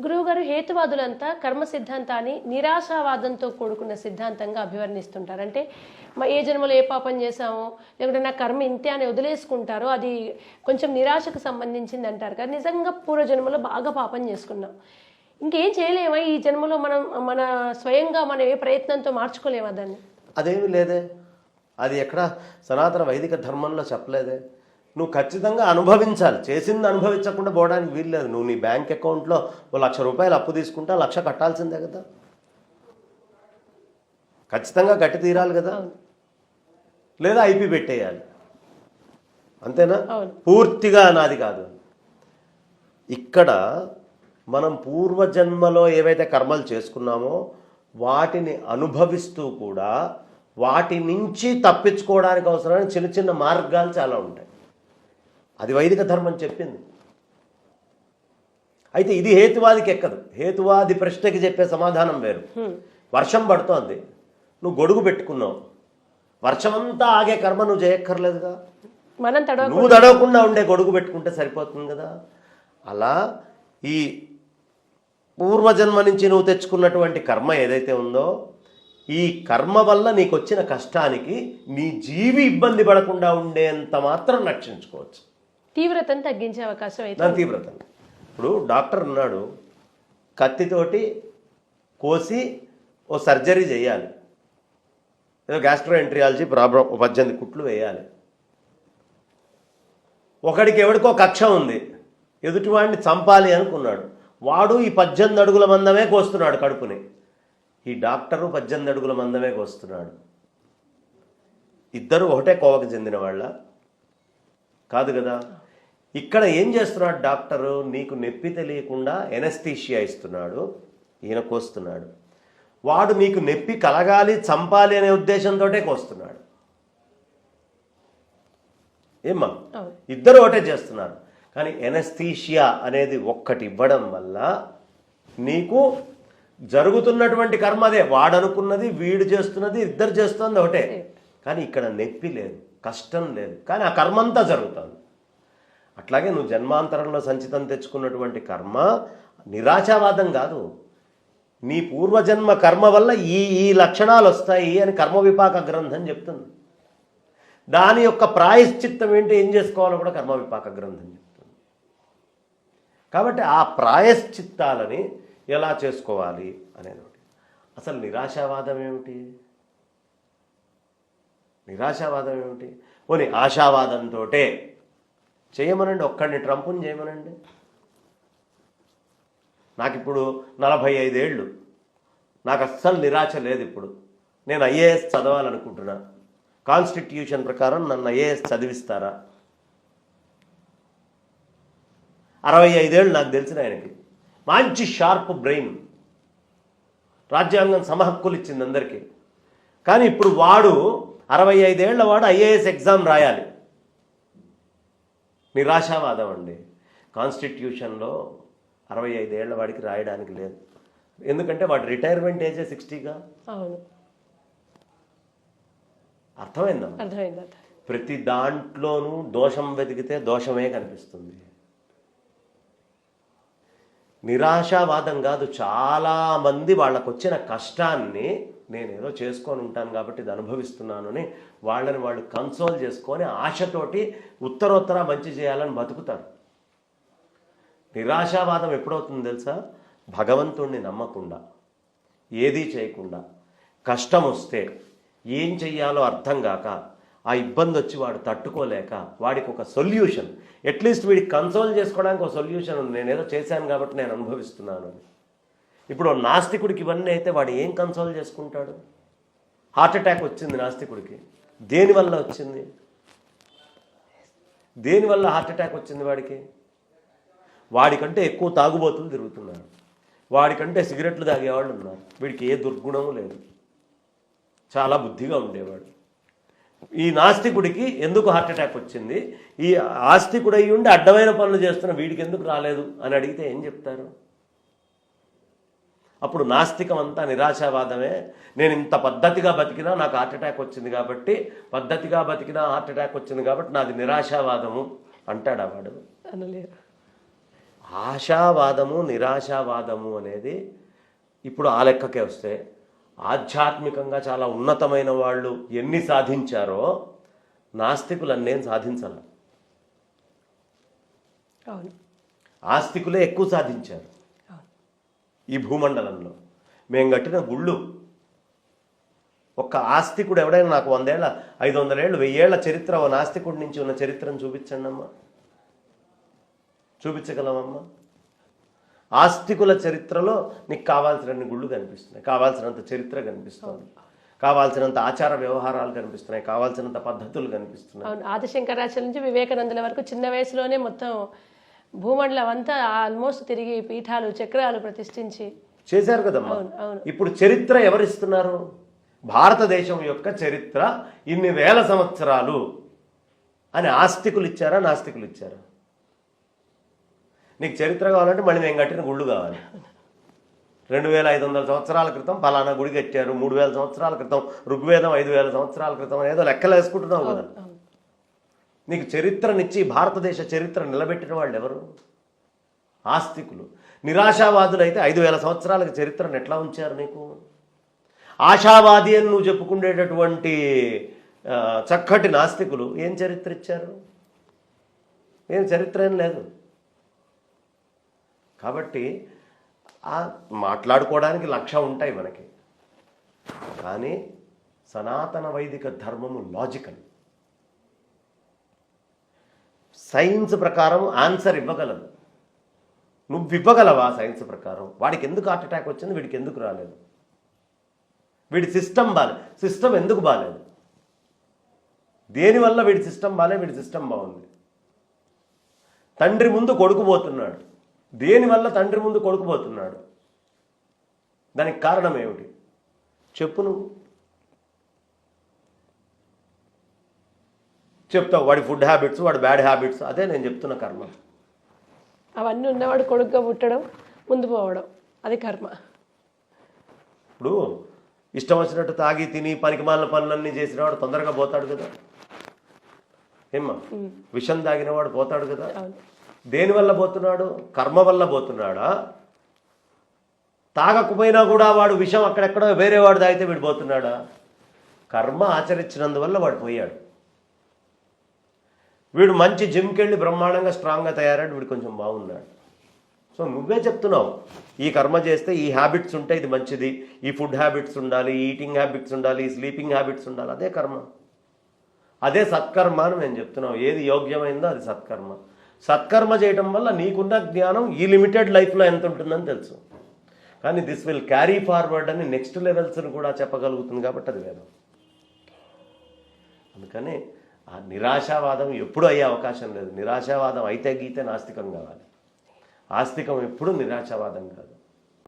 గురువుగారు, హేతువాదులంతా కర్మ సిద్ధాంతాన్ని నిరాశావాదంతో కూడుకున్న సిద్ధాంతంగా అభివర్ణిస్తుంటారు. అంటే ఏ జన్మలో ఏ పాపం చేశామో, లేకుంటే నా కర్మ ఇంతే అని వదిలేసుకుంటారో అది కొంచెం నిరాశకు సంబంధించింది అంటారు కదా. నిజంగా పూర్వజన్మలో బాగా పాపం చేసుకున్నాం, ఇంకేం చేయలేమా ఈ జన్మలో, మన స్వయంగా మనం ఏ ప్రయత్నంతో మార్చుకోలేమా దాన్ని? అదేమీ లేదే, అది ఎక్కడ సనాతన వైదిక ధర్మంలో చెప్పలేదే. నువ్వు ఖచ్చితంగా అనుభవించాలి, చేసింది అనుభవించకుండా పోవడానికి వీల్లేదు. నువ్వు నీ బ్యాంక్ అకౌంట్లో ₹1,00,000 అప్పు తీసుకుంటే 1,00,000 కట్టాల్సిందే కదా, ఖచ్చితంగా కట్టి తీరాలి కదా, లేదా ఐపీ పెట్టేయాలి, అంతేనా? పూర్తిగా నాది కాదు. ఇక్కడ మనం పూర్వజన్మలో ఏవైతే కర్మలు చేసుకున్నామో వాటిని అనుభవిస్తూ కూడా వాటి నుంచి తప్పించుకోవడానికి అవసరమైన చిన్న చిన్న మార్గాలు చాలా ఉంటాయి. అది వైదిక ధర్మం చెప్పింది. అయితే ఇది హేతువాదికి ఎక్కదు. హేతువాది ప్రశ్నకి చెప్పే సమాధానం వేరు. వర్షం పడుతోంది, నువ్వు గొడుగు పెట్టుకున్నావు, వర్షమంతా ఆగే కర్మ నువ్వు చేయక్కర్లేదుగా, నువ్వు తడవకుండా ఉండే గొడుగు పెట్టుకుంటే సరిపోతుంది కదా. అలా ఈ పూర్వజన్మ నుంచి నువ్వు తెచ్చుకున్నటువంటి కర్మ ఏదైతే ఉందో, ఈ కర్మ వల్ల నీకు వచ్చిన కష్టానికి నీ జీవి ఇబ్బంది పడకుండా ఉండేంత మాత్రం రక్షించుకోవచ్చు. తీవ్రతను తగ్గించే అవకాశం అయితే దాని తీవ్రత. ఇప్పుడు డాక్టర్ ఉన్నాడు, కత్తితోటి కోసి ఓ సర్జరీ చేయాలి, ఏదో గ్యాస్ట్రోఎంట్రియాలజీ ప్రాబ్లం 18 కుట్లు వేయాలి. ఒకడికి ఎవడికో కక్ష ఉంది, ఎదుటివాడిని చంపాలి అనుకున్నాడు, వాడు ఈ 18 అడుగుల మందమే కోస్తున్నాడు కడుపుని, ఈ డాక్టరు 18 అడుగుల మందమే కోస్తున్నాడు. ఇద్దరు ఒకటే కోవకు చెందిన వాళ్ళ కాదు కదా. ఇక్కడ ఏం చేస్తున్నాడు డాక్టరు, నీకు నొప్పి తెలియకుండా ఎనస్థీషియా ఇస్తున్నాడు, ఈయన కోస్తున్నాడు. వాడు నీకు నొప్పి కలగాలి, చంపాలి అనే ఉద్దేశంతో కోస్తున్నాడు. ఏమ్మా, ఇద్దరు ఒకటే చేస్తున్నారు. కానీ ఎనస్థీషియా అనేది ఒక్కటి ఇవ్వడం వల్ల నీకు జరుగుతున్నటువంటి కర్మ అదే, వాడనుకున్నది వీడు చేస్తున్నది ఇద్దరు చేస్తుంది ఒకటే. కానీ ఇక్కడ నొప్పి లేదు, కష్టం లేదు, కానీ ఆ కర్మ అంతా జరుగుతుంది. అట్లాగే నువ్వు జన్మాంతరంలో సంచితం తెచ్చుకున్నటువంటి కర్మ నిరాశావాదం కాదు. నీ పూర్వజన్మ కర్మ వల్ల ఈ లక్షణాలు వస్తాయి అని కర్మ విపాక గ్రంథం చెప్తుంది. దాని యొక్క ప్రాయశ్చిత్తం ఏంటి, ఏం చేసుకోవాలో కూడా కర్మ విపాక గ్రంథం చెప్తుంది. కాబట్టి ఆ ప్రాయశ్చిత్తాలని ఎలా చేసుకోవాలి అనేది ఒకటి. అసలు నిరాశావాదం ఏమిటి? నిరాశావాదం ఏమిటి? పోనీ ఆశావాదంతో చేయమనండి, ఒక్కడిని ట్రంప్ని చేయమనండి. నాకు ఇప్పుడు 45 ఏళ్ళు, నాకు అస్సలు నిరాశ లేదు. ఇప్పుడు నేను ఐఏఎస్ చదవాలనుకుంటున్నా, కాన్స్టిట్యూషన్ ప్రకారం నన్ను ఐఏఎస్ చదివిస్తారా? 65 ఏళ్ళు నాకు తెలిసిన ఆయనకి, మంచి షార్ప్ బ్రెయిన్, రాజ్యాంగం సమహక్కులు ఇచ్చింది అందరికీ. కానీ ఇప్పుడు వాడు 65 ఏళ్ల వాడు ఐఏఎస్ ఎగ్జామ్ రాయాలి. నిరాశావాదం అండి. కాన్స్టిట్యూషన్లో 65 ఏళ్ల వాడికి రాయడానికి లేదు, ఎందుకంటే వాడు రిటైర్మెంట్ ఏజే 60గా. అర్థమైందా? ప్రతి దాంట్లోనూ దోషం వెతికితే దోషమే కనిపిస్తుంది. నిరాశావాదం కాదు. చాలామంది వాళ్ళకు వచ్చిన కష్టాన్ని నేనేదో చేసుకొని ఉంటాను కాబట్టి ఇది అనుభవిస్తున్నాను అని వాళ్ళని వాళ్ళు కన్సోల్ చేసుకొని ఆశతోటి ఉత్తరోత్తర మంచి చేయాలని బతుకుతారు. నిరాశావాదం ఎప్పుడవుతుంది తెలుసా? భగవంతుణ్ణి నమ్మకుండా, ఏదీ చేయకుండా, కష్టం వస్తే ఏం చెయ్యాలో అర్థం కాక, ఆ ఇబ్బంది వచ్చి వాడు తట్టుకోలేక వాడికి ఒక సొల్యూషన్, అట్లీస్ట్ వీడికి కన్సోల్ చేసుకోవడానికి ఒక సొల్యూషన్ ఉంది, నేనేదో చేశాను కాబట్టి నేను అనుభవిస్తున్నాను అని. ఇప్పుడు నాస్తికుడికి ఇవన్నీ అయితే వాడు ఏం కన్సోల్ చేసుకుంటాడు? హార్ట్ అటాక్ వచ్చింది నాస్తికుడికి, దేనివల్ల వచ్చింది? దేనివల్ల హార్ట్ అటాక్ వచ్చింది వాడికి? వాడికంటే ఎక్కువ తాగుబోతులు తిరుగుతున్నారు, వాడికంటే సిగరెట్లు తాగేవాళ్ళు ఉన్నారు, వీడికి ఏ దుర్గుణము లేదు, చాలా బుద్ధిగా ఉండేవాడు. ఈ నాస్తికుడికి ఎందుకు హార్ట్ అటాక్ వచ్చింది? ఈ ఆస్తికుడు అయ్యి ఉండి అడ్డమైన పనులు చేస్తున్న వీడికి ఎందుకు రాలేదు అని అడిగితే ఏం చెప్తారు? అప్పుడు నాస్తికం అంతా నిరాశావాదమే. నేను ఇంత పద్ధతిగా బతికినా నాకు హార్ట్ అటాక్ వచ్చింది కాబట్టి, పద్ధతిగా బతికినా హార్ట్ అటాక్ వచ్చింది కాబట్టి నాది నిరాశావాదము అంటాడా వాడు? అనలేరు. ఆశావాదము నిరాశావాదము అనేది ఇప్పుడు ఆ లెక్కకే వస్తే ఆధ్యాత్మికంగా చాలా ఉన్నతమైన వాళ్ళు ఎన్ని సాధించారో నాస్తికులు అన్నేం సాధించాల. అవును, ఆస్తికులే ఎక్కువ సాధించారు ఈ భూమండలంలో. మేము కట్టిన గుళ్ళు, ఒక్క ఆస్తికుడు ఎవడైనా నాకు 100 ఏళ్ళ 500 ఏళ్ళు 1000 ఏళ్ల చరిత్ర ఓ నాస్తికుడి నుంచి ఉన్న చరిత్రను చూపించండి అమ్మా. చూపించగలమమ్మా? ఆస్తికుల చరిత్రలో నీకు కావాల్సినన్ని గుళ్ళు కనిపిస్తున్నాయి, కావాల్సినంత చరిత్ర కనిపిస్తుంది, కావాల్సినంత ఆచార వ్యవహారాలు కనిపిస్తున్నాయి, కావాల్సినంత పద్ధతులు కనిపిస్తున్నాయి. అవును, ఆదిశంకరాచార్య నుంచి వివేకానందుల వరకు చిన్న వయసులోనే మొత్తం భూమండలం అంతా ఆల్మోస్ట్ తిరిగి పీఠాలు చక్రాలు ప్రతిష్ఠించి చేశారు కదమ్మా. అవును. ఇప్పుడు చరిత్ర ఎవరిస్తున్నారు? భారతదేశం యొక్క చరిత్ర ఇన్ని వేల సంవత్సరాలు అని ఆస్తికులు ఇచ్చారా నాస్తికులు ఇచ్చారా? నీకు చరిత్ర కావాలంటే మళ్ళీ మేము కట్టిన గుళ్ళు కావాలి. 2500 సంవత్సరాల క్రితం ఫలానా గుడి కట్టారు, 3000 సంవత్సరాల క్రితం ఋగ్వేదం, 5000 సంవత్సరాల క్రితం ఏదో లెక్కలు వేసుకుంటున్నావు కదా. నీకు చరిత్రనిచ్చి భారతదేశ చరిత్ర నిలబెట్టిన వాళ్ళు ఎవరు? ఆస్తికులు. నిరాశావాదులు అయితే 5000 సంవత్సరాలకు చరిత్రను ఎట్లా ఉంచారు నీకు? ఆశావాది అని నువ్వు చెప్పుకునేటటువంటి చక్కటి నాస్తికులు ఏం చరిత్ర ఇచ్చారు? ఏం చరిత్ర ఏం లేదు. కాబట్టి మాట్లాడుకోవడానికి 1,00,000 ఉంటాయి మనకి, కానీ సనాతన వైదిక ధర్మము లాజికల్. సైన్స్ ప్రకారం ఆన్సర్ ఇవ్వగలదు. నువ్వు ఇవ్వగలవా? సైన్స్ ప్రకారం వాడికి ఎందుకు హార్ట్ అటాక్ వచ్చింది, వీడికి ఎందుకు రాలేదు, వీడి సిస్టమ్ బాలేదు, సిస్టమ్ ఎందుకు బాలేదు, దేనివల్ల వీడి సిస్టమ్ బాలేదు, వీడి సిస్టమ్ బాగుంది. తండ్రి ముందు కొడుకు పోతున్నాడు, దేనివల్ల తండ్రి ముందు కొడుకు పోతున్నాడు, దానికి కారణం ఏమిటి చెప్పు. నువ్వు చెప్తావు వాడి ఫుడ్ హ్యాబిట్స్, వాడి బ్యాడ్ హ్యాబిట్స్. అదే నేను చెప్తున్న కర్మ. అవన్నీ ఉన్నవాడు కొడుకుగా పుట్టడం, ముందు పోవడం, అది కర్మ. ఇప్పుడు ఇష్టం వచ్చినట్టు తాగి తిని పనికిమాలిన పనులన్నీ చేసినవాడు తొందరగా పోతాడు కదా. ఏమ్మా, విషం తాగినవాడు పోతాడు కదా. దేనివల్ల పోతున్నాడు? కర్మ వల్ల పోతున్నాడా? తాగకపోయినా కూడా వాడు విషం అక్కడెక్కడో వేరే వాడు తాగితే వీడు పోతున్నాడా? కర్మ ఆచరించినందువల్ల వాడు పోయాడు. వీడు మంచి జిమ్కి వెళ్ళి బ్రహ్మాండంగా స్ట్రాంగ్గా తయారాడు, వీడు కొంచెం బాగున్నాడు. సో నువ్వే చెప్తున్నావు ఈ కర్మ చేస్తే ఈ హ్యాబిట్స్ ఉంటే ఇది మంచిది, ఈ ఫుడ్ హ్యాబిట్స్ ఉండాలి, ఈ ఈటింగ్ హ్యాబిట్స్ ఉండాలి, ఈ స్లీపింగ్ హ్యాబిట్స్ ఉండాలి. అదే కర్మ, అదే సత్కర్మ అని నేను చెప్తున్నావు. ఏది యోగ్యమైందో అది సత్కర్మ. సత్కర్మ చేయటం వల్ల నీకున్న జ్ఞానం ఈ లిమిటెడ్ లైఫ్లో ఎంత ఉంటుందని తెలుసు, కానీ దిస్ విల్ క్యారీ ఫార్వర్డ్ అని నెక్స్ట్ లెవెల్స్ని కూడా చెప్పగలుగుతుంది. కాబట్టి అది వేదం. అందుకని ఆ నిరాశావాదం ఎప్పుడు అయ్యే అవకాశం లేదు. నిరాశావాదం అయితే గీతే నాస్తికం కావాలి. ఆస్తికం ఎప్పుడు నిరాశావాదం కాదు.